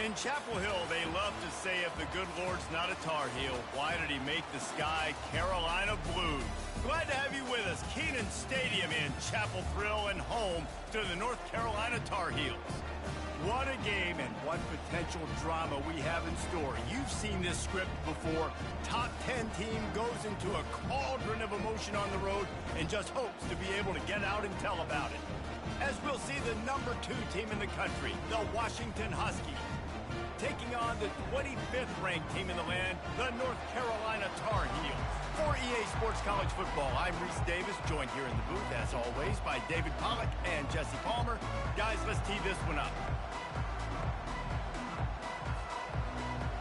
In Chapel Hill, they love to say if the good Lord's not a Tar Heel, why did he make the sky Carolina blue? Glad to have you with us. Kenan Stadium in Chapel Thrill and home to the North Carolina Tar Heels. What a game and what potential drama we have in store. You've seen this script before. Top 10 team goes into a cauldron of emotion on the road and just hopes to be able to get out and tell about it. As we'll see the number 2 team in the country, the Washington Huskies, taking on the 25th ranked team in the land, the North Carolina Tar Heels. For EA Sports College Football, I'm Reese Davis, joined here in the booth, as always, by David Pollack and Jesse Palmer. Guys, let's tee this one up.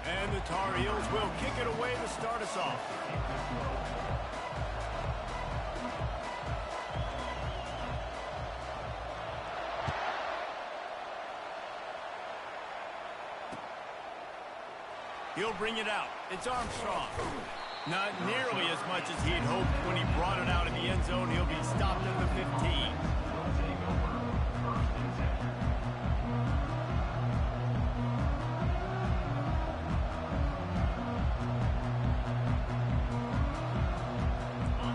And the Tar Heels will kick it away to start us off. He'll bring it out. It's Armstrong. Not nearly as much as he'd hoped when he brought it out in the end zone. He'll be stopped at the 15.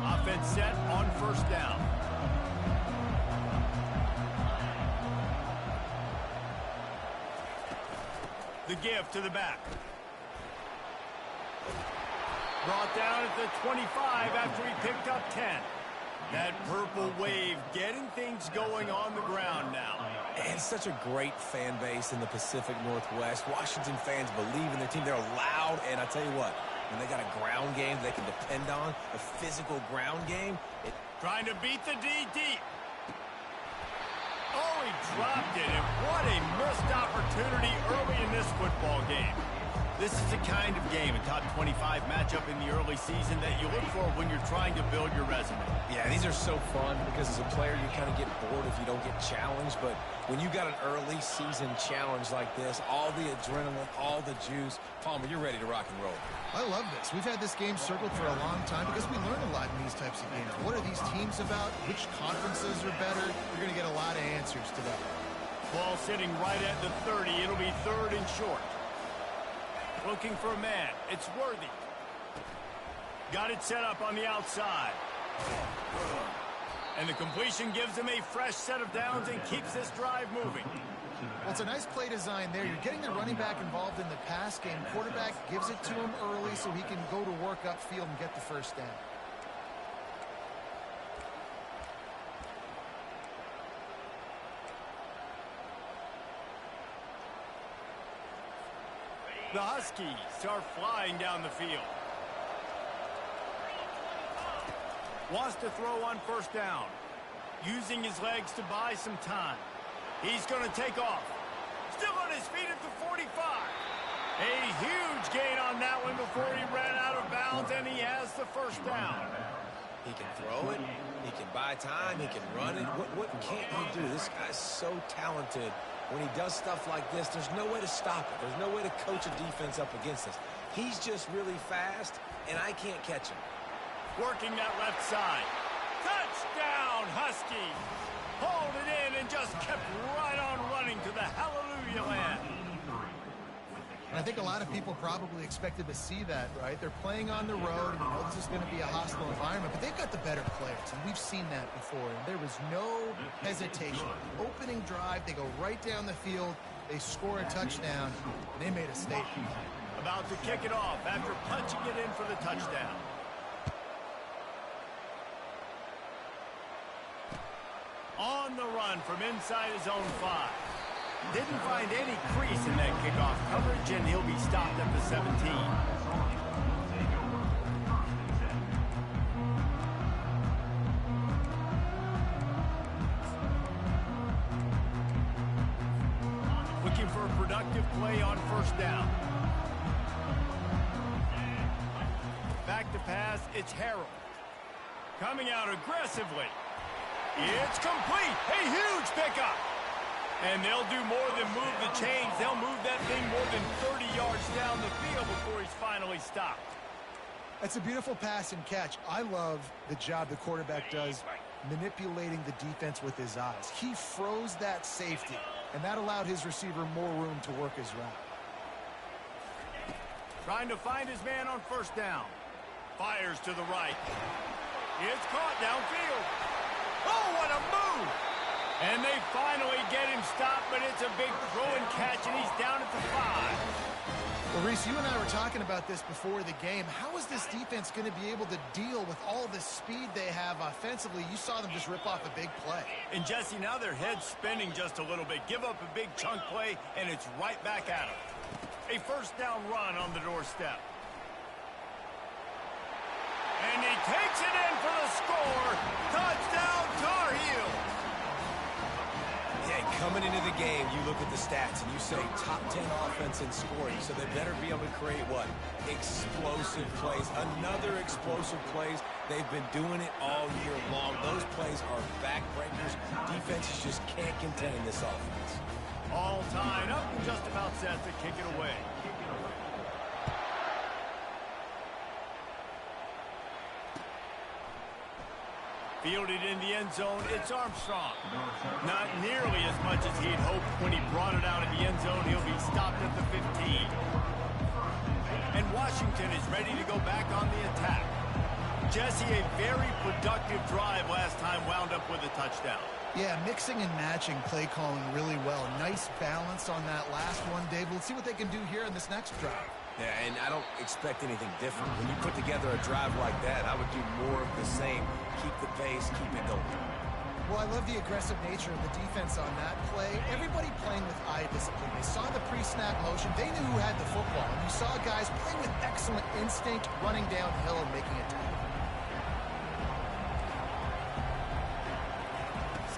Offense set on first down. The give to the back. Brought down at the 25 after he picked up 10. That purple wave getting things going on the ground now. And such a great fan base in the Pacific Northwest. Washington fans believe in their team. They're loud, and I tell you what, when they got a ground game they can depend on, a physical ground game. Trying to beat the D deep. Oh, he dropped it, and what a missed opportunity early in this football game. This is the kind of game, a top 25 matchup in the early season, that you look for when you're trying to build your resume. Yeah, these are so fun because as a player you kind of get bored if you don't get challenged, but when you got an early season challenge like this, all the adrenaline, all the juice, Palmer, you're ready to rock and roll. I love this. We've had this game circled for a long time because we learn a lot in these types of games. What are these teams about? Which conferences are better? You're going to get a lot of answers to that. Ball sitting right at the 30. It'll be 3rd and short. Looking for a man. It's Worthy. Got it set up on the outside. And the completion gives him a fresh set of downs and keeps this drive moving. Well, it's a nice play design there. You're getting the running back involved in the pass game. Quarterback gives it to him early so he can go to work upfield and get the first down. The Huskies are flying down the field. Wants to throw on first down. Using his legs to buy some time. He's going to take off. Still on his feet at the 45. A huge gain on that one before he ran out of bounds, and he has the first down. He can throw it. He can buy time. He can run it. What can't he do? This guy's so talented. When he does stuff like this, there's no way to stop it. There's no way to coach a defense up against us. He's just really fast, and I can't catch him. Working that left side. Touchdown, Huskies! Hauled it in and just kept right on running to the hallelujah land. And I think a lot of people probably expected to see that, right? They're playing on the road, and you know this is going to be a hostile environment, but they've got the better players, and we've seen that before. And there was no hesitation. Opening drive, they go right down the field, they score a touchdown, and they made a statement. About to kick it off after punching it in for the touchdown. On the run from inside his own 5. Didn't find any crease in that kickoff coverage, and he'll be stopped at the 17. Looking for a productive play on first down. Back to pass, it's Harold. Coming out aggressively. It's complete. A huge pickup. And they'll do more than move the chains. They'll move that thing more than 30 yards down the field before he's finally stopped. That's a beautiful pass and catch. I love the job the quarterback does manipulating the defense with his eyes. He froze that safety, and that allowed his receiver more room to work his route. Trying to find his man on first down. Fires to the right. It's caught downfield. Oh, what a move! And they finally get him stopped, but it's a big throw and catch, and he's down at the 5. Well, Reese, you and I were talking about this before the game. How is this defense going to be able to deal with all the speed they have offensively? You saw them just rip off a big play. And Jesse, now their head's spinning just a little bit. Give up a big chunk play, and it's right back at them. A first down run on the doorstep. And he takes it in for the score. Touchdown, Tar Heels. Yeah, coming into the game, you look at the stats and you say top 10 offense in scoring, so they better be able to create what? Explosive plays. Another explosive plays. They've been doing it all year long. Those plays are backbreakers. Defenses just can't contend in this offense. All tied up and just about set to kick it away. Fielded in the end zone, it's Armstrong. Not nearly as much as he'd hoped when he brought it out in the end zone. He'll be stopped at the 15. And Washington is ready to go back on the attack. Jesse, a very productive drive last time, wound up with a touchdown. Yeah, mixing and matching play calling really well. Nice balance on that last one, Dave. Let's see what they can do here in this next drive. Yeah, and I don't expect anything different. When you put together a drive like that, I would do more of the same. Keep the pace, keep it going. Well, I love the aggressive nature of the defense on that play. Everybody playing with eye discipline. They saw the pre-snap motion. They knew who had the football. And you saw guys play with excellent instinct, running downhill and making a tackle.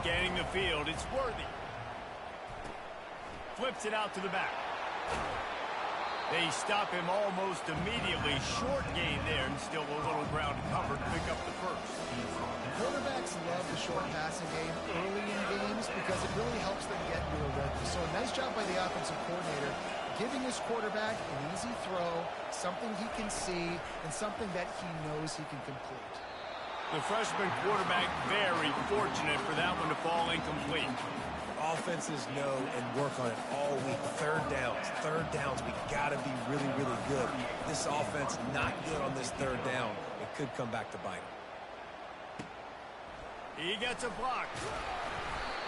Scanning the field, it's Worthy. Flips it out to the back. They stop him almost immediately. Short gain there, and still a little ground covered to pick up the first. Quarterbacks love the short passing game early in games because it really helps them get into a rhythm. So a nice job by the offensive coordinator giving his quarterback an easy throw, something he can see, and something that he knows he can complete. The freshman quarterback very fortunate for that one to fall incomplete. Offenses know and work on it all week. Third downs, we got to be really, really good. This offense not good on this third down. It could come back to bite him. He gets a block.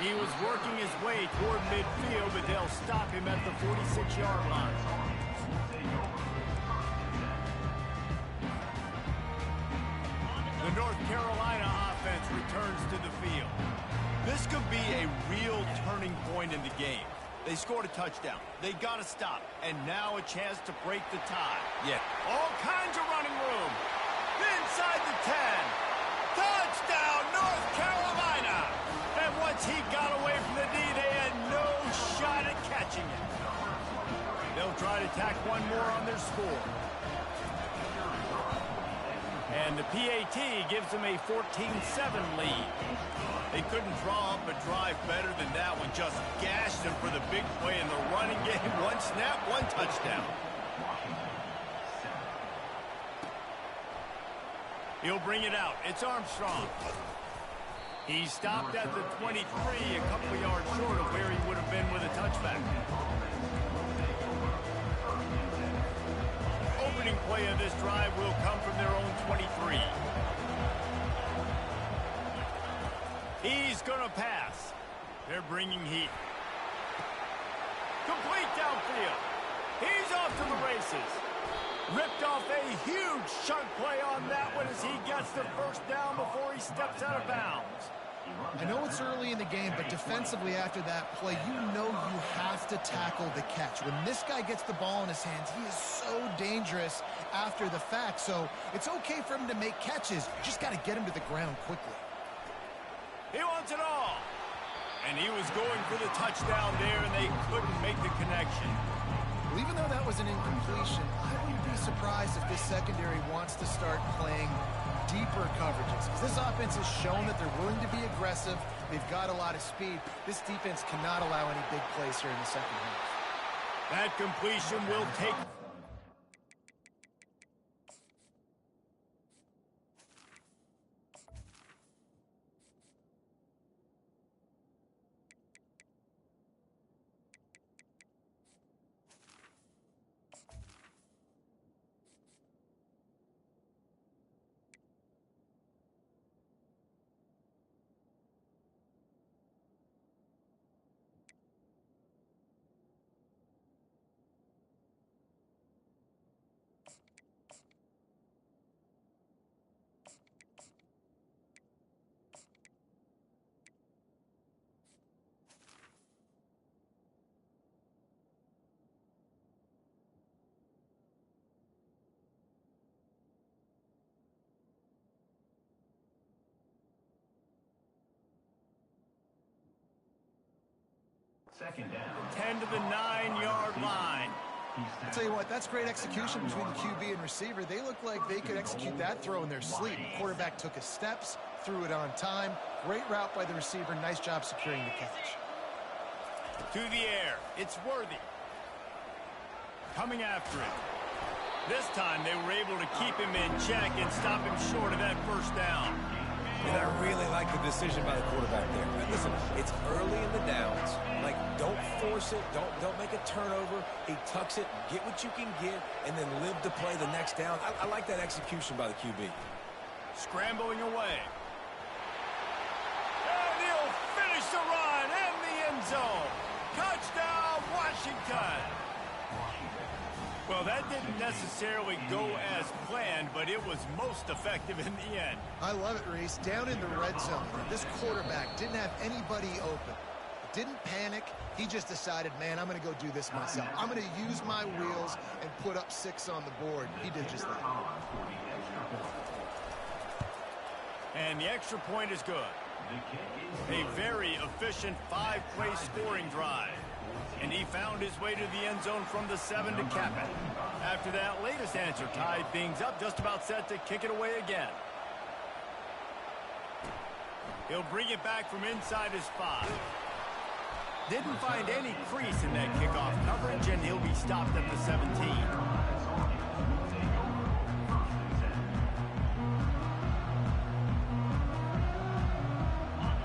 He was working his way toward midfield, but they'll stop him at the 46-yard line. The North Carolina offense returns to the field. This could be a real turning point in the game. They scored a touchdown. They got to stop. And now a chance to break the tie. Yeah. All kinds of running room. Inside the 10. Touchdown, North Carolina. And once he got away from the D, they had no shot at catching it. They'll try to tack one more on their score. And the PAT gives them a 14-7 lead. They couldn't draw up a drive better than that one. Just gashed them for the big play in the running game. One snap, one touchdown. He'll bring it out. It's Armstrong. He stopped at the 23, a couple of yards short of where he would have been with a touchback. Opening play of this drive will come from their own 23. He's going to pass. They're bringing heat. Complete downfield. He's off to the races. Ripped off a huge chunk play on that one as he gets the first down before he steps out of bounds. I know it's early in the game, but defensively after that play, you know you have to tackle the catch. When this guy gets the ball in his hands, he is so dangerous after the fact. So it's okay for him to make catches. You just got to get him to the ground quickly. He wants it all. And he was going for the touchdown there, and they couldn't make the connection. Well, even though that was an incompletion, I wouldn't be surprised if this secondary wants to start playing deeper coverages. Because this offense has shown that they're willing to be aggressive. They've got a lot of speed. This defense cannot allow any big plays here in the second half. That completion will take... 10 to the 9-yard line. I'll tell you what, that's great execution between the QB and receiver. They look like they could execute that throw in their sleep. The quarterback took his steps, threw it on time. Great route by the receiver. Nice job securing the catch. To the air. It's Worthy. Coming after it. This time they were able to keep him in check and stop him short of that first down. And I really like the decision by the quarterback there. But listen, it's early in the downs. Like, don't force it. Don't make a turnover. He tucks it, get what you can get, and then live to play the next down. I like that execution by the QB. Scrambling away. And he'll finish the run in the end zone. Touchdown, Washington. Well, that didn't necessarily go as planned, but it was most effective in the end. I love it, Reese. Down in the red zone, this quarterback didn't have anybody open. Didn't panic. He just decided, man, I'm going to go do this myself. I'm going to use my wheels and put up 6 on the board. He did just that. And the extra point is good. A very efficient 5-play scoring drive. And he found his way to the end zone from the 7 to cap it. After that latest answer tied things up, just about set to kick it away again. He'll bring it back from inside his 5. Didn't find any crease in that kickoff coverage, and he'll be stopped at the 17.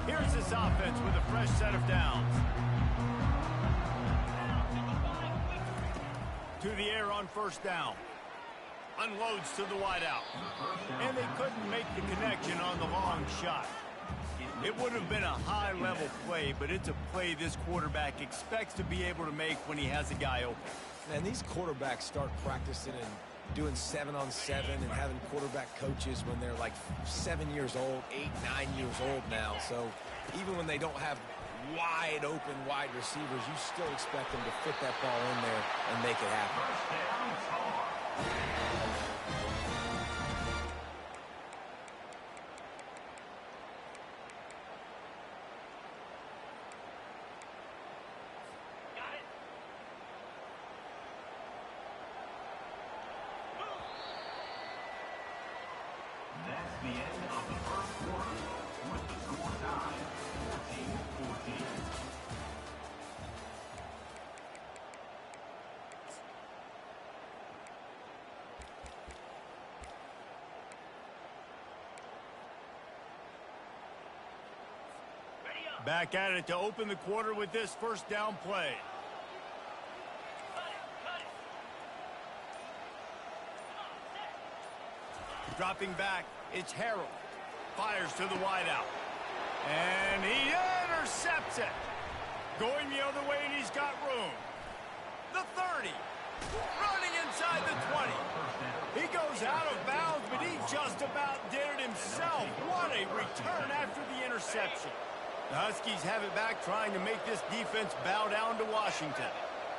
Here's this offense with a fresh set of downs. To the air on first down. Unloads to the wideout. And they couldn't make the connection on the long shot. It would have been a high-level play, but it's a play this quarterback expects to be able to make when he has a guy open. And these quarterbacks start practicing and doing 7-on-7 and having quarterback coaches when they're like 7 years old, 8, 9 years old now. So even when they don't have wide open wide receivers, you still expect them to fit that ball in there and make it happen. That's the end of the first quarter with the score tied 14-14. Back at it to open the quarter with this first down play. Dropping back, it's Harold. Fires to the wideout. And he intercepts it. Going the other way, and he's got room. The 30. Running inside the 20. He goes out of bounds, but he just about did it himself. What a return after the interception. The Huskies have it back, trying to make this defense bow down to Washington.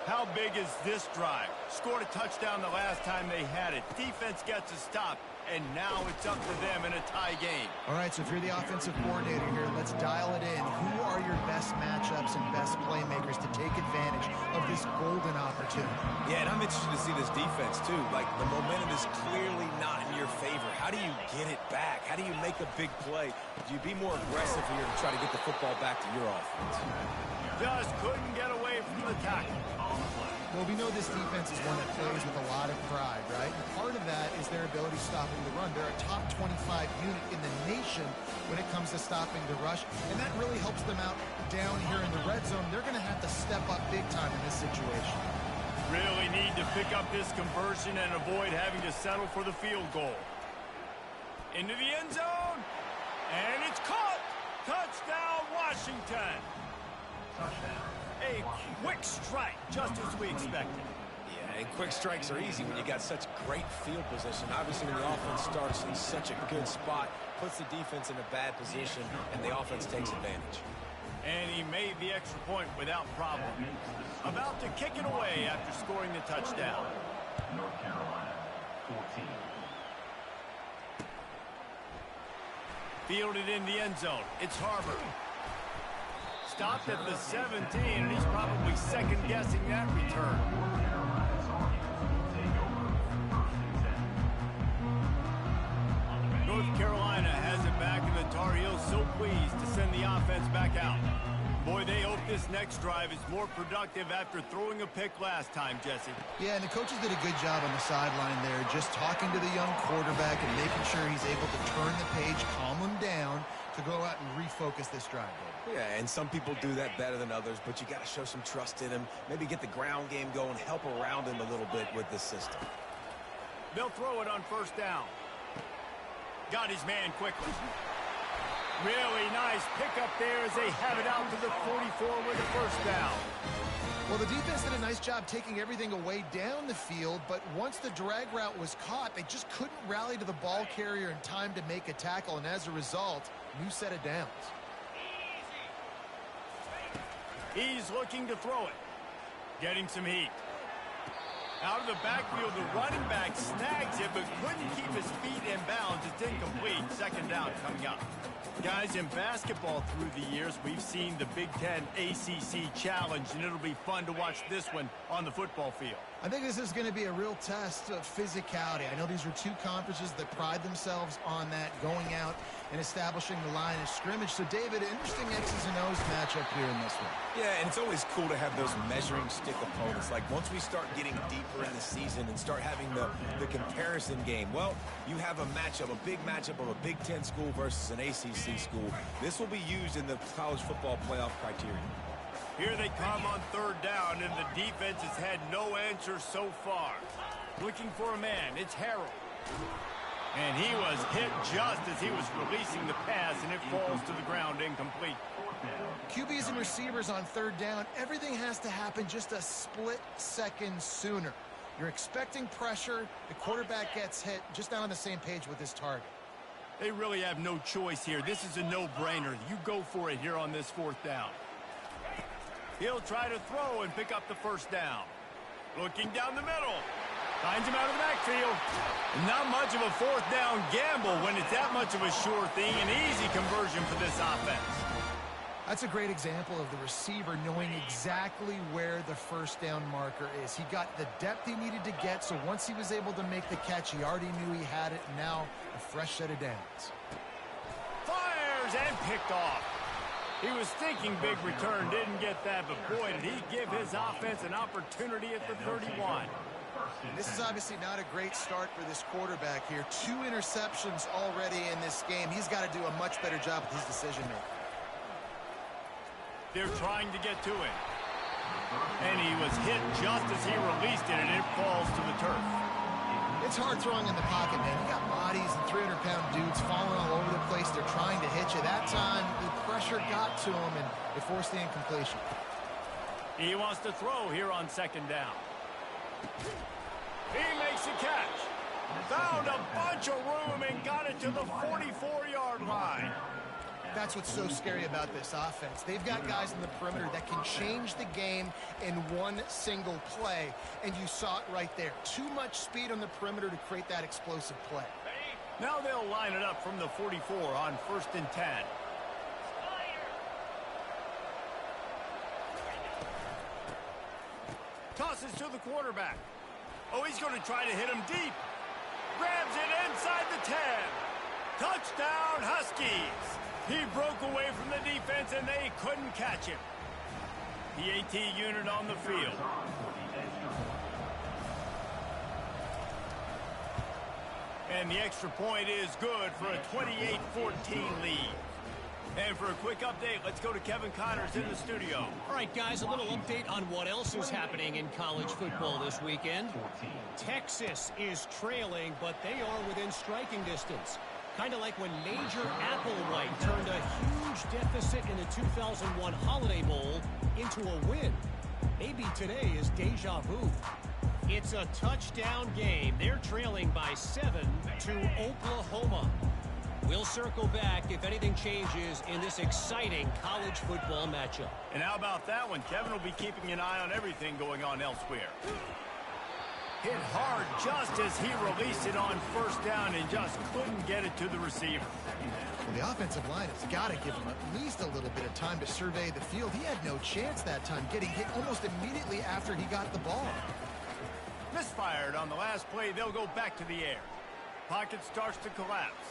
How big is this drive? Scored a touchdown the last time they had it. Defense gets a stop, and now it's up to them in a tie game. All right, so if you're the offensive coordinator here, let's dial it in. Who are your best matchups and best playmakers to take advantage of this golden opportunity? Yeah, and I'm interested to see this defense, too. Like, the momentum is clearly not in your favor. How do you get it back? How do you make a big play? Do you be more aggressive here to try to get the football back to your offense? Just couldn't get away from the tackle. Well, we know this defense is one that plays with a lot of pride, right? And part of that is their ability stopping the run. They're a top 25 unit in the nation when it comes to stopping the rush, and that really helps them out down here in the red zone. They're going to have to step up big time in this situation. Really need to pick up this conversion and avoid having to settle for the field goal. Into the end zone, and it's caught. Touchdown, Washington. A quick strike, just as we expected. Yeah, and quick strikes are easy when you got such great field position. Obviously, when the offense starts in such a good spot, puts the defense in a bad position, and the offense takes advantage. And he made the extra point without problem. About to kick it away after scoring the touchdown. North Carolina, 14. Fielded in the end zone. It's Harvard. stopped at the 17, and he's probably second-guessing that return. North Carolina has it back, and the Tar Heels so pleased to send the offense back out. Boy, they hope this next drive is more productive after throwing a pick last time, Jesse. Yeah, and the coaches did a good job on the sideline there, just talking to the young quarterback and making sure he's able to turn the page, calm him down, to go out and refocus this drive. Yeah, and some people do that better than others, but you got to show some trust in him. Maybe get the ground game going, help around him a little bit with this system. They'll throw it on first down. Got his man quickly. Really nice pickup there as they have it out to the 44 with a first down. Well, the defense did a nice job taking everything away down the field, but once the drag route was caught, they just couldn't rally to the ball carrier in time to make a tackle, and as a result, new set of downs. He's looking to throw it. Getting some heat. Out of the backfield, the running back snags it, but couldn't keep his feet in bounds. It's incomplete. Second down coming up. Guys, in basketball through the years, we've seen the Big Ten ACC Challenge, and it'll be fun to watch this one on the football field. I think this is going to be a real test of physicality. I know these are two conferences that pride themselves on that, going out and establishing the line of scrimmage. So, David, interesting X's and O's matchup here in this one. Yeah, and it's always cool to have those measuring stick opponents. Like, once we start getting deeper in the season and start having the comparison game, well, you have a matchup, a big matchup of a Big Ten school versus an ACC school. This will be used in the college football playoff criteria. Here they come on third down, and the defense has had no answer so far. Looking for a man, it's Harrell. And he was hit just as he was releasing the pass, and it falls to the ground incomplete. QBs and receivers on third down, everything has to happen just a split second sooner. You're expecting pressure, the quarterback gets hit, just not on the same page with his target. They really have no choice here. This is a no-brainer. You go for it here on this fourth down. He'll try to throw and pick up the first down. Looking down the middle. Finds him out of the backfield. Not much of a fourth down gamble when it's that much of a sure thing. An easy conversion for this offense. That's a great example of the receiver knowing exactly where the first down marker is. He got the depth he needed to get, so once he was able to make the catch, he already knew he had it, and now a fresh set of downs. Fires and picked off. He was thinking big return, didn't get that, but boy, did he give his offense an opportunity at the 31. This is obviously not a great start for this quarterback here. 2 interceptions already in this game. He's got to do a much better job with his decision-making. They're trying to get to him. And he was hit just as he released it, and it falls to the turf. It's hard throwing in the pocket, man. You got bodies and 300-pound dudes falling all over the place. They're trying to hit you. That time, the pressure got to him, and it forced the incompletion. He wants to throw here on second down. He makes a catch. Found a bunch of room and got it to the 44-yard line. That's what's so scary about this offense. They've got guys in the perimeter that can change the game in one single play, and you saw it right there. Too much speed on the perimeter to create that explosive play. Now they'll line it up from the 44 on 1st and 10. Tosses to the quarterback. Oh, he's going to try to hit him deep. Grabs it inside the 10. Touchdown, Huskies. He broke away from the defense, and they couldn't catch him. The AT unit on the field. And the extra point is good for a 28-14 lead. And for a quick update, let's go to Kevin Connors in the studio. All right, guys, a little update on what else is happening in college football this weekend. Texas is trailing, but they are within striking distance. Kind of like when Major Applewhite turned a huge deficit in the 2001 Holiday Bowl into a win. Maybe today is deja vu. It's a touchdown game. They're trailing by 7 to Oklahoma. We'll circle back if anything changes in this exciting college football matchup. And how about that one? Kevin will be keeping an eye on everything going on elsewhere. Hit hard just as he released it on first down and just couldn't get it to the receiver. Well, the offensive line has got to give him at least a little bit of time to survey the field. He had no chance that time, getting hit almost immediately after he got the ball. Misfired on the last play. They'll go back to the air. Pocket starts to collapse.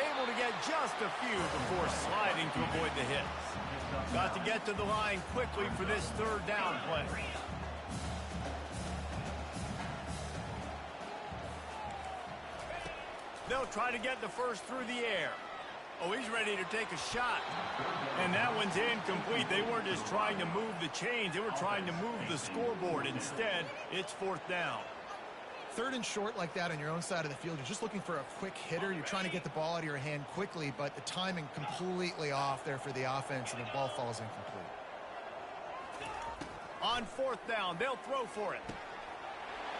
Able to get just a few before sliding to avoid the hits. Got to get to the line quickly for this third down play. They'll try to get the first through the air. Oh, he's ready to take a shot. And that one's incomplete. They weren't just trying to move the chains. They were trying to move the scoreboard. Instead, it's fourth down. Third and short like that on your own side of the field, you're just looking for a quick hitter. You're trying to get the ball out of your hand quickly, but the timing completely off there for the offense, and the ball falls incomplete. On fourth down, they'll throw for it.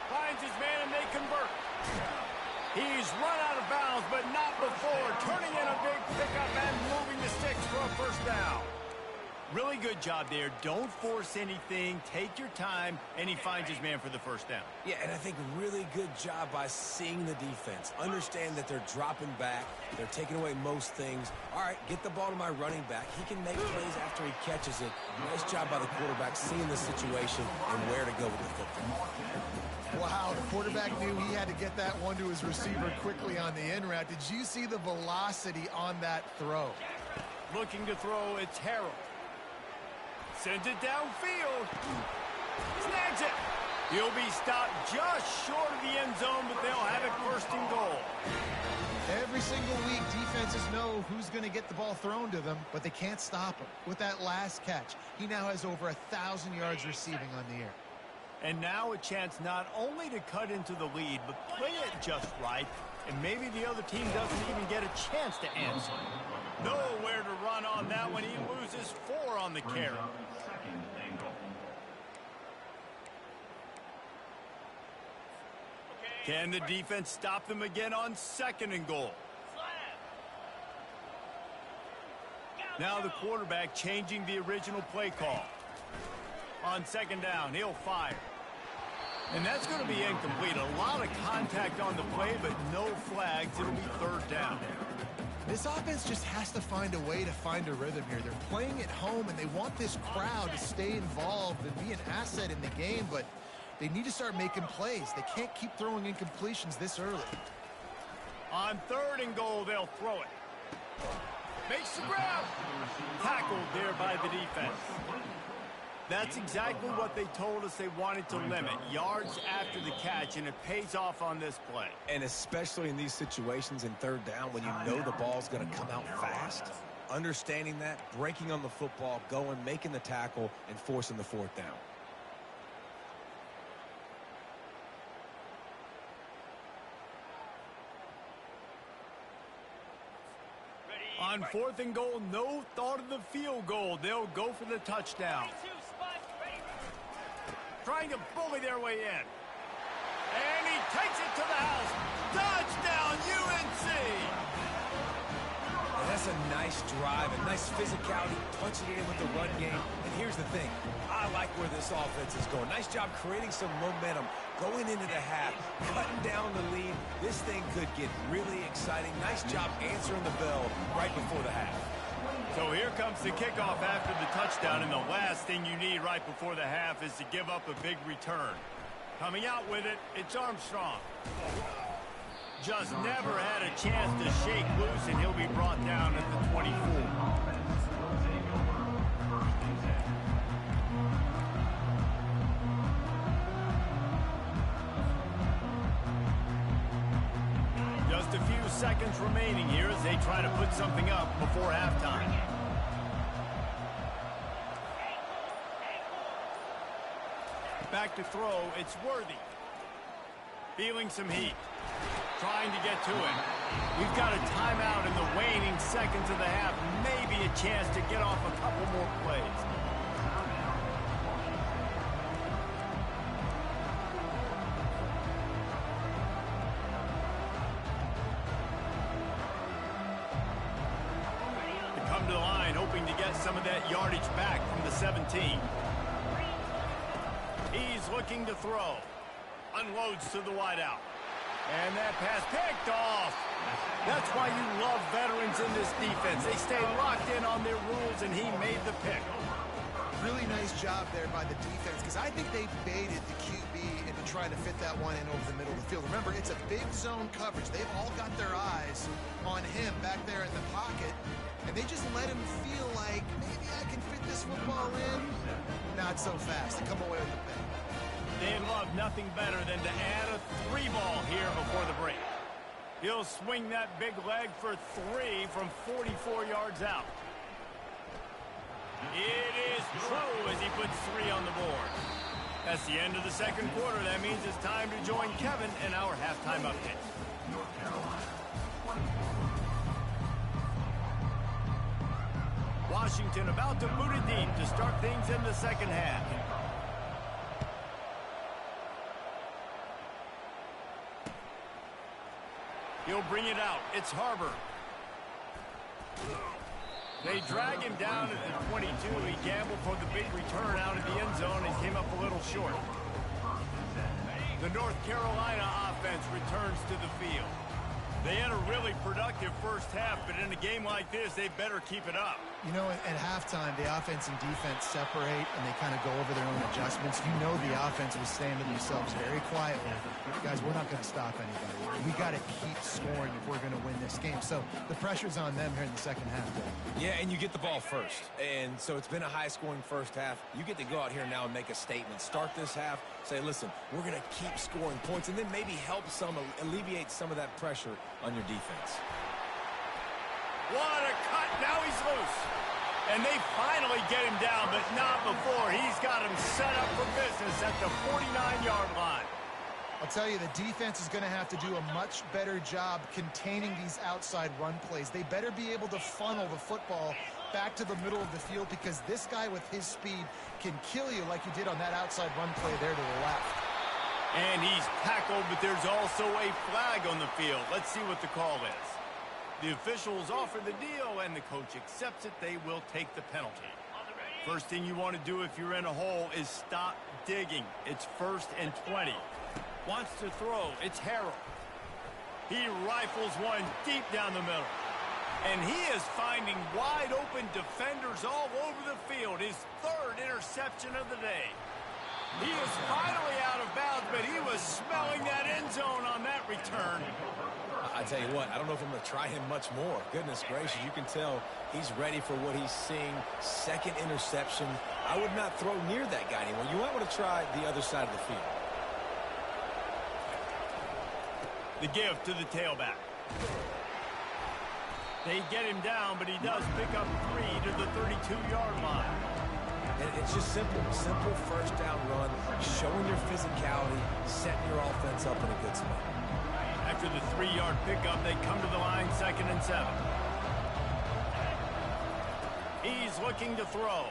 Finds his man, and they convert. He's run out of bounds, but not before. Turning in a big pickup and moving the sticks for a first down. Really good job there. Don't force anything. Take your time, and he finds his man for the first down. Yeah, and I think really good job by seeing the defense. Understand that they're dropping back. They're taking away most things. All right, get the ball to my running back. He can make plays after he catches it. Nice job by the quarterback seeing the situation and where to go with the football. Wow, the quarterback knew he had to get that one to his receiver quickly on the in route. Did you see the velocity on that throw? Looking to throw, it's Harold. Sends it downfield. Snags it. He'll be stopped just short of the end zone, but they'll have it first and goal. Every single week, defenses know who's going to get the ball thrown to them, but they can't stop him. With that last catch, he now has over 1,000 yards receiving on the air. And now a chance not only to cut into the lead, but play it just right, and maybe the other team doesn't even get a chance to answer. Nowhere to run on that one. He loses 4 on the carry. Can the defense stop them again on second and goal? Now the quarterback changing the original play call. On second down, he'll fire. And that's going to be incomplete. A lot of contact on the play, but no flags. It'll be third down. This offense just has to find a way to find a rhythm here. They're playing at home, and they want this crowd to stay involved and be an asset in the game, but they need to start making plays. They can't keep throwing incompletions this early. On third and goal, they'll throw it. Makes the grab. Tackled there by the defense. That's exactly what they told us they wanted to limit. Yards after the catch, and it pays off on this play. And especially in these situations in third down when you know the ball's going to come out fast. Understanding that, breaking on the football, going, making the tackle, and forcing the fourth down. On fourth and goal, no thought of the field goal. They'll go for the touchdown. Trying to bully their way in. And he takes it to the house. Touchdown, UNC! And that's a nice drive, a nice physicality, punching it in with the run game. And here's the thing. I like where this offense is going. Nice job creating some momentum, going into the half, cutting down the lead. This thing could get really exciting. Nice job answering the bell right before the half. So here comes the kickoff after the touchdown, and the last thing you need right before the half is to give up a big return. Coming out with it, it's Armstrong. Just never had a chance to shake loose, and he'll be brought down at the 24. Just a few seconds remaining here as they try to put something up before halftime. Back to throw, it's Worthy. Feeling some heat. Trying to get to it. We've got a timeout in the waning seconds of the half. Maybe a chance to get off a couple more plays. To come to the line, hoping to get some of that yardage back from the 17. He's looking to throw. Unloads to the wideout. And that pass picked off. That's why you love veterans in this defense. They stay locked in on their rules, and he made the pick. Really nice job there by the defense, because I think they baited the QB into trying to fit that one in over the middle of the field. Remember, it's a big zone coverage. They've all got their eyes on him back there in the pocket, and they just let him feel like, maybe I can fit this football in. Not so fast. They come away with the pick. They'd love nothing better than to add a 3-ball here before the break. He'll swing that big leg for 3 from 44 yards out. It is true as he puts 3 on the board. That's the end of the second quarter. That means it's time to join Kevin in our halftime update. North Carolina. Washington about to boot it deep to start things in the second half. He'll bring it out. It's Harbor. They drag him down at the 22. He gambled for the big return out of the end zone and came up a little short. The North Carolina offense returns to the field. They had a really productive first half, but in a game like this, they better keep it up. You know, at halftime, the offense and defense separate, and they kind of go over their own adjustments. You know the offense was saying to themselves very quietly, guys, we're not going to stop anybody. We got to keep scoring if we're going to win this game. So the pressure's on them here in the second half. Yeah, and you get the ball first. And so it's been a high-scoring first half. You get to go out here now and make a statement. Start this half, say, listen, we're going to keep scoring points, and then maybe help alleviate some of that pressure on your defense. What a cut. Now he's loose. And they finally get him down, but not before. He's got him set up for business at the 49-yard line. I'll tell you, the defense is going to have to do a much better job containing these outside run plays. They better be able to funnel the football back to the middle of the field, because this guy with his speed can kill you like he did on that outside run play there to the left. And he's tackled, but there's also a flag on the field. Let's see what the call is. The officials offer the deal, and the coach accepts it. They will take the penalty. First thing you want to do if you're in a hole is stop digging. It's 1st and 20. Wants to throw. It's Harrell. He rifles one deep down the middle. And he is finding wide-open defenders all over the field. His 3rd interception of the day. He is finally out of bounds, but he was smelling that end zone on that return. I tell you what, I don't know if I'm going to try him much more. Goodness gracious, you can tell he's ready for what he's seeing. 2nd interception. I would not throw near that guy anymore. You might want to try the other side of the field. The give to the tailback. They get him down, but he does pick up 3 to the 32-yard line. And it's just simple first down run, showing your physicality, setting your offense up in a good spot. After the 3-yard pickup, they come to the line 2nd and 7. He's looking to throw.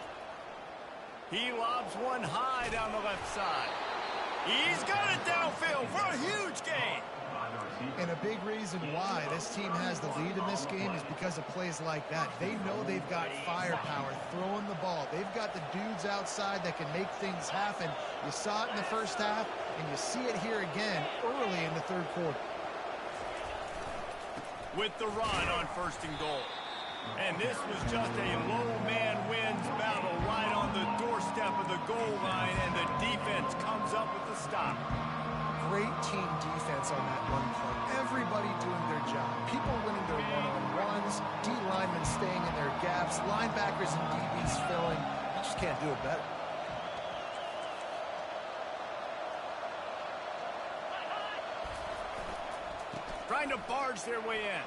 He lobs one high down the left side. He's got it downfield for a huge gain. And a big reason why this team has the lead in this game is because of plays like that. They know they've got firepower throwing the ball. They've got the dudes outside that can make things happen. You saw it in the first half, and you see it here again early in the 3rd quarter. With the run on 1st and goal. And this was just a low man wins battle right on the doorstep of the goal line, and the defense comes up with the stop. Great team defense on that run play. Everybody doing their job. People winning their one-on-ones, D linemen staying in their gaps, linebackers and DBs filling. You just can't do it better. Trying to barge their way in.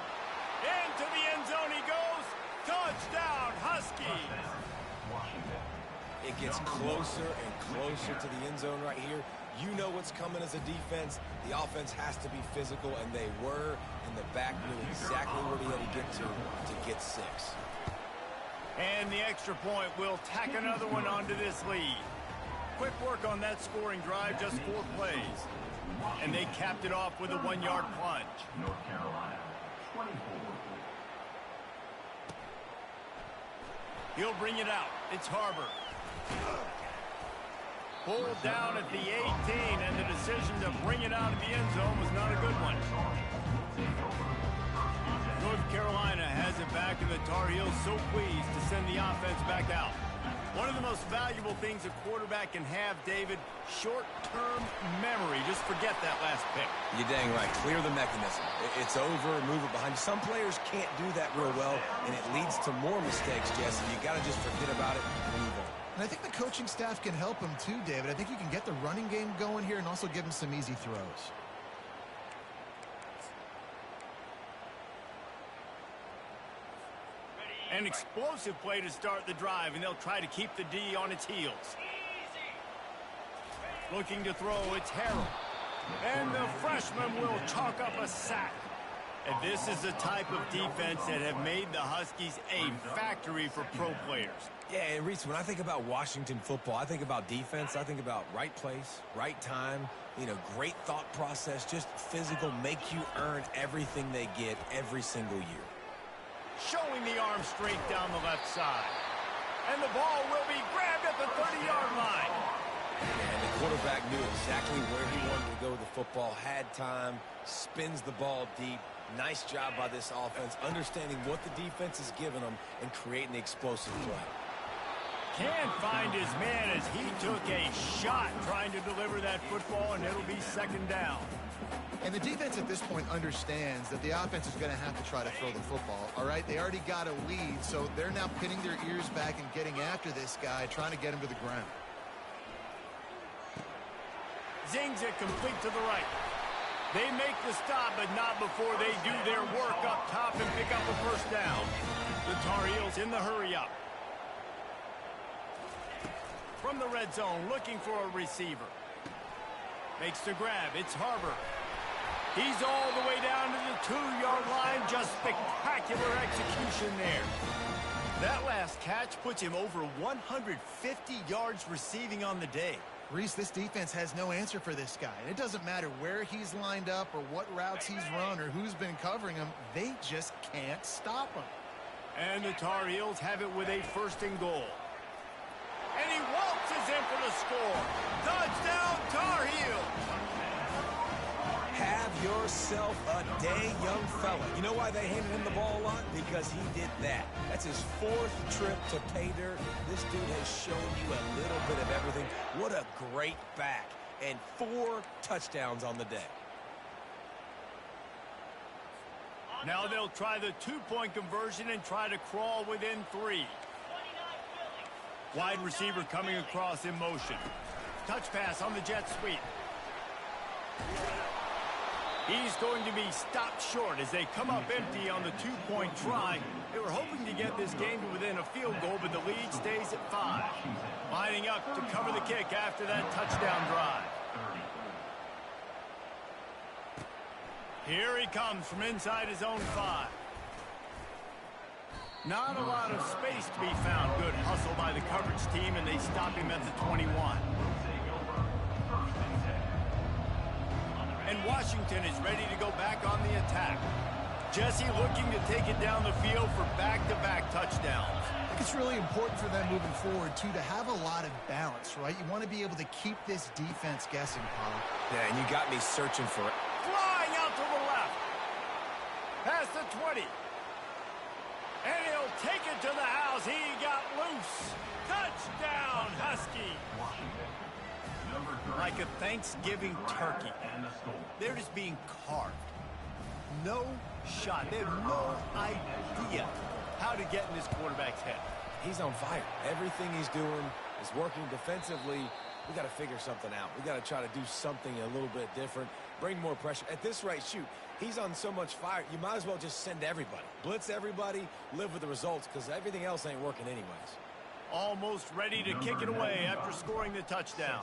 Into the end zone he goes. Touchdown, Huskies. It gets closer and closer to the end zone right here. You know what's coming as a defense. The offense has to be physical, and they were. And the back knew exactly where he had to get 6. And the extra point will tack another one onto this lead. Quick work on that scoring drive, just 4 plays. And they capped it off with a 1-yard plunge. North Carolina, 24. He'll bring it out. It's Harbor. Pulled down at the 18, and the decision to bring it out of the end zone was not a good one. North Carolina has it back, and the Tar Heels so pleased to send the offense back out. One of the most valuable things a quarterback can have, David, short-term memory. Just forget that last pick. You're dang right. Clear the mechanism. It's over, move it behind. Some players can't do that real well, and it leads to more mistakes, Jesse. You got to just forget about it and move on. And I think the coaching staff can help him too, David. I think you can get the running game going here and also give him some easy throws. An explosive play to start the drive, and they'll try to keep the D on its heels. Looking to throw, it's Harrell. And the freshman will chalk up a sack. And this is the type of defense that have made the Huskies a factory for pro players. Yeah, and Reese, when I think about Washington football, I think about defense. I think about right place, right time, great thought process, just physical, make you earn everything they get every single year. Showing the arm strength down the left side. And the ball will be grabbed at the 30-yard line. And the quarterback knew exactly where he wanted to go with the football, had time, spins the ball deep. Nice job by this offense, understanding what the defense is giving them and creating the explosive play. Can't find his man as he took a shot trying to deliver that football, and it'll be second down. And the defense at this point understands that the offense is going to have to try to throw the football, all right? They already got a lead, so they're now pinning their ears back and getting after this guy, trying to get him to the ground. Zings it complete to the right. They make the stop, but not before they do their work up top and pick up a first down. The Tar Heels in the hurry-up. From the red zone, looking for a receiver. Makes the grab. It's Harbor. He's all the way down to the 2-yard line. Just spectacular execution there. That last catch puts him over 150 yards receiving on the day. Reese, this defense has no answer for this guy. It doesn't matter where he's lined up or what routes he's run or who's been covering him. They just can't stop him. And the Tar Heels have it with a first and goal. And he waltzes in for the score. Touchdown, Tar Heels! Have yourself a day, young fella. You know why they handed him the ball a lot? Because he did that. That's his 4th trip to pay dirt. This dude has shown you a little bit of everything. What a great back. And 4 touchdowns on the day. Now they'll try the 2-point conversion and try to crawl within 3. Wide receiver coming across in motion. Touch pass on the jet sweep. He's going to be stopped short as they come up empty on the 2-point try. They were hoping to get this game to within a field goal, but the lead stays at 5. Lining up to cover the kick after that touchdown drive. Here he comes from inside his own 5. Not a lot of space to be found. Good hustle by the coverage team, and they stop him at the 21. And Washington is ready to go back on the attack. Jesse looking to take it down the field for back-to-back touchdowns. I think it's really important for them moving forward, too, to have a lot of balance, right? You want to be able to keep this defense guessing, Paul. Yeah, and you got me searching for it. Flying out to the left. Past the 20. And he'll take it to the house. He got loose. Touchdown, Husky. Like a Thanksgiving turkey. They're just being carved. No shot. They have no idea how to get in this quarterback's head. He's on fire. Everything he's doing is working defensively. We got to figure something out. We got to try to do something a little bit different. Bring more pressure. At this rate, shoot, he's on so much fire, you might as well just send everybody. Blitz everybody, live with the results, because everything else ain't working anyways. Almost ready to kick it away after scoring the touchdown.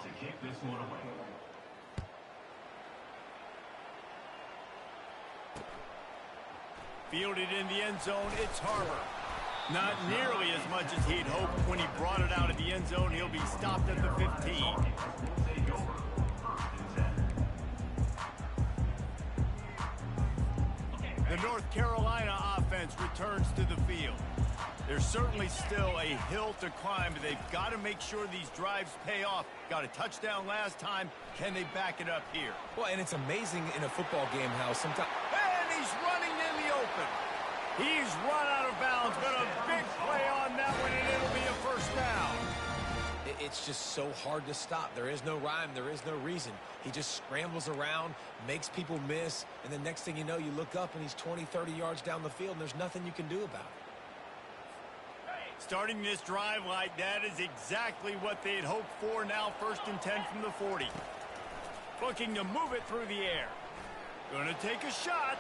Fielded in the end zone, it's Harbor. Not nearly as much as he'd hoped when he brought it out of the end zone. He'll be stopped at the 15. The North Carolina offense returns to the field. There's certainly still a hill to climb, but they've got to make sure these drives pay off. Got a touchdown last time. Can they back it up here? Well, and it's amazing in a football game how sometimes... And he's running in the open. He's run out of bounds, but a big play on that one, and it'll be a first down. It's just so hard to stop. There is no rhyme. There is no reason. He just scrambles around, makes people miss, and the next thing you know, you look up, and he's 20, 30 yards down the field, and there's nothing you can do about it. Starting this drive like that is exactly what they'd hoped for. Now 1st and 10 from the 40. Looking to move it through the air. Going to take a shot.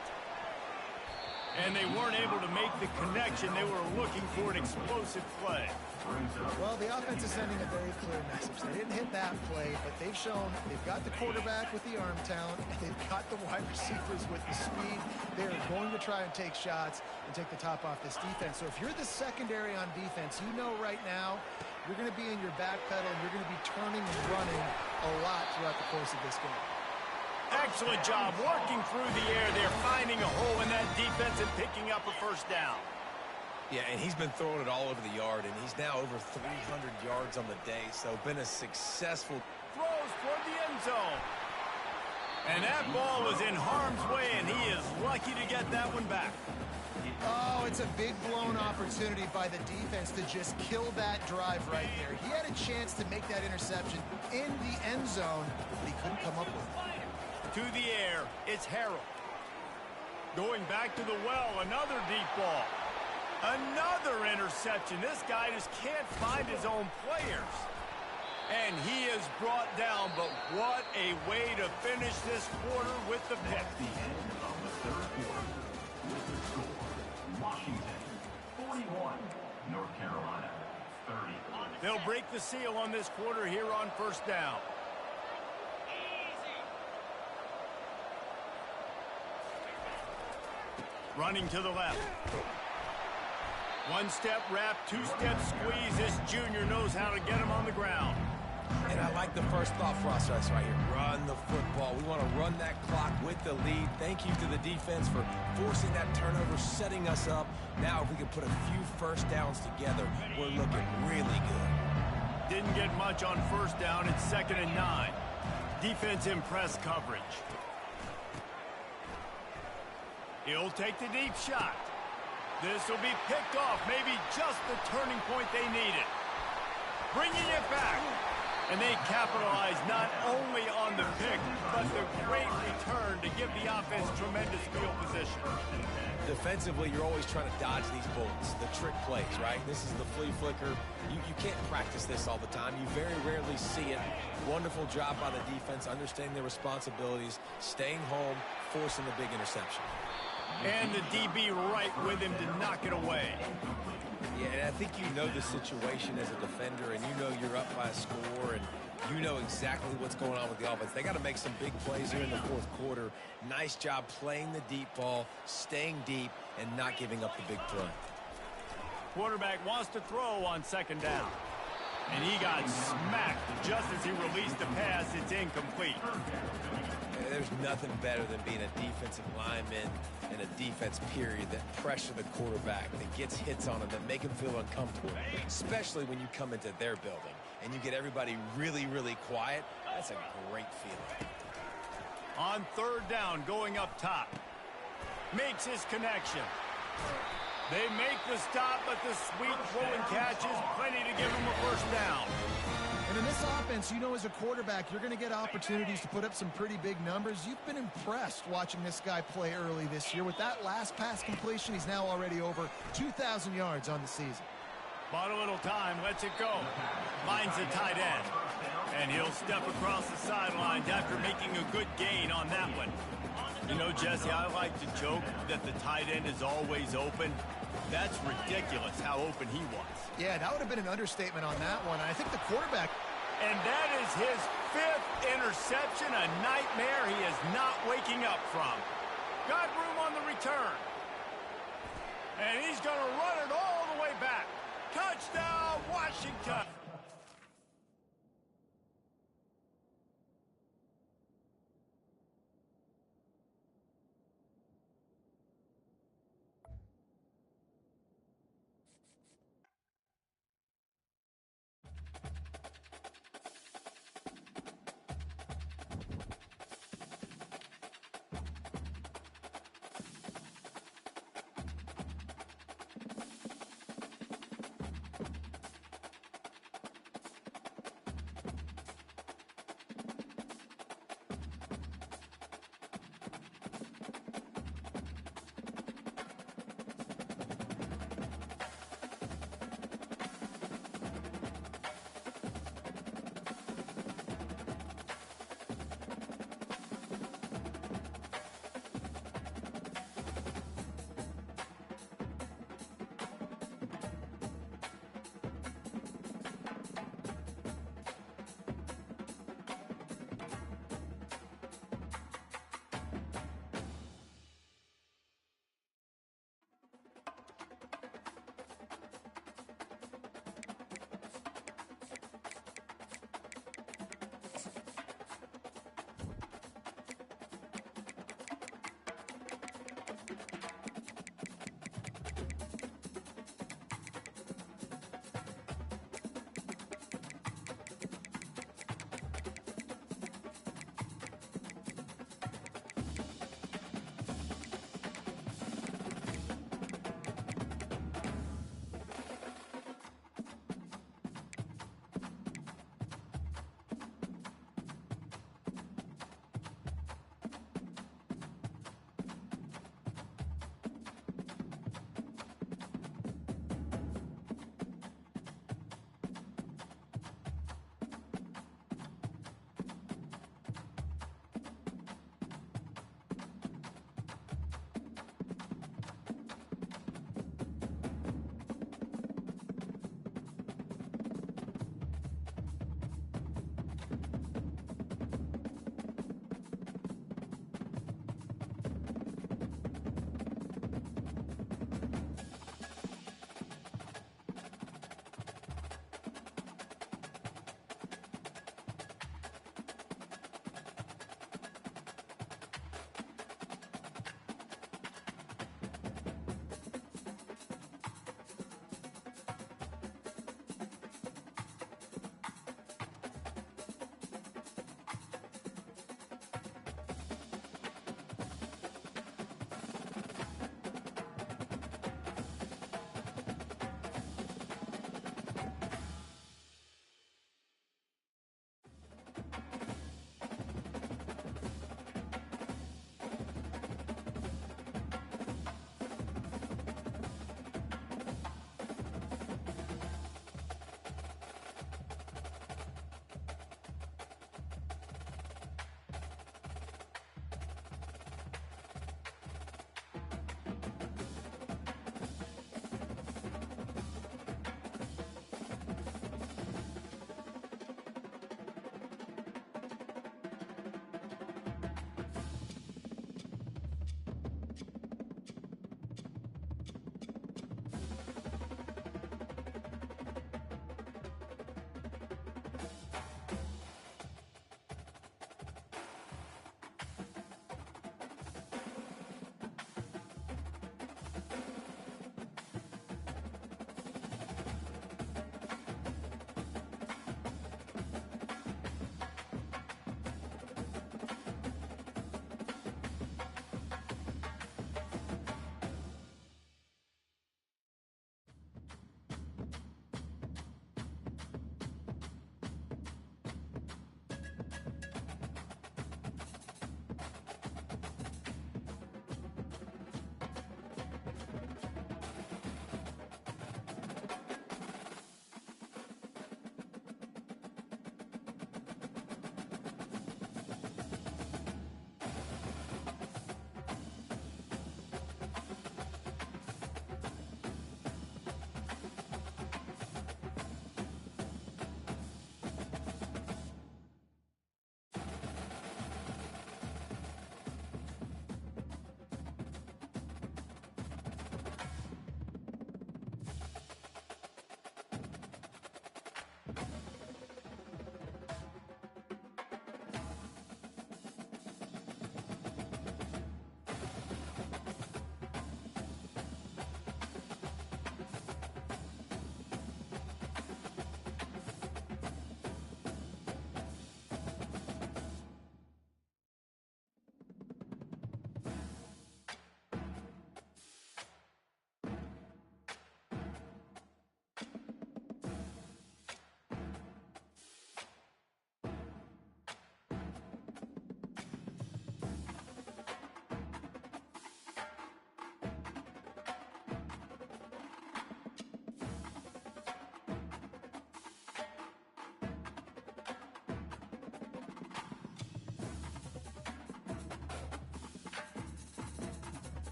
And they weren't able to make the connection. They were looking for an explosive play. Well, the offense is sending a very clear message. They didn't hit that play, but they've shown they've got the quarterback with the arm talent, and they've got the wide receivers with the speed. They're going to try and take shots and take the top off this defense. So if you're the secondary on defense, you know right now you're going to be in your back pedal, and you're going to be turning and running a lot throughout the course of this game. Excellent job working through the air. They're finding a hole in that defense and picking up a first down. Yeah, and he's been throwing it all over the yard, and he's now over 300 yards on the day, so been a successful... Throws toward the end zone. And that ball was in harm's way, and he is lucky to get that one back. Oh, it's a big blown opportunity by the defense to just kill that drive right there. He had a chance to make that interception in the end zone, but he couldn't come up with it. To the air, it's Harold. Going back to the well, another deep ball. Another interception. This guy just can't find his own players. And he is brought down, but what a way to finish this quarter with the pick. At the end of the third quarter, with the score, Washington 41, North Carolina 30. They'll break the seal on this quarter here on first down. Running to the left. One step wrap, two step squeeze. This junior knows how to get him on the ground. And I like the first thought process right here. Run the football. We want to run that clock with the lead. Thank you to the defense for forcing that turnover, setting us up. Now if we can put a few first downs together, we're looking really good. Didn't get much on first down. It's 2nd and 9. Defense in press coverage. He'll take the deep shot. This will be picked off. Maybe just the turning point they needed. Bringing it back. And they capitalize not only on the pick, but the great return to give the offense tremendous field position. Defensively, you're always trying to dodge these bullets, the trick plays, right? This is the flea flicker. You can't practice this all the time. You very rarely see it. Wonderful job by the defense, understanding their responsibilities, staying home, forcing the big interception. And the DB right with him to knock it away. Yeah, and I think you know the situation as a defender, and you know you're up by a score, and you know exactly what's going on with the offense. They got to make some big plays here in the fourth quarter. Nice job playing the deep ball, staying deep, and not giving up the big play. Quarterback wants to throw on 2nd down. And he got smacked just as he released the pass. It's incomplete. There's nothing better than being a defensive lineman and a defense period that pressure the quarterback, that gets hits on him, that make him feel uncomfortable, especially when you come into their building and you get everybody really, really quiet. That's a great feeling. On 3rd down, going up top. Makes his connection. They make the stop, but the sweet throw and catch is plenty to give him a first down. And in this offense, you know as a quarterback, you're going to get opportunities to put up some pretty big numbers. You've been impressed watching this guy play early this year. With that last pass completion, he's now already over 2,000 yards on the season. Bought a little time, lets it go. Finds the tight end. And he'll step across the sidelines after making a good gain on that one. You know, Jesse, I like to joke that the tight end is always open. That's ridiculous how open he was. Yeah, that would have been an understatement on that one. I think the quarterback... And that is his 5th interception, a nightmare he is not waking up from. Got room on the return. And he's going to run it all the way back. Touchdown, Washington.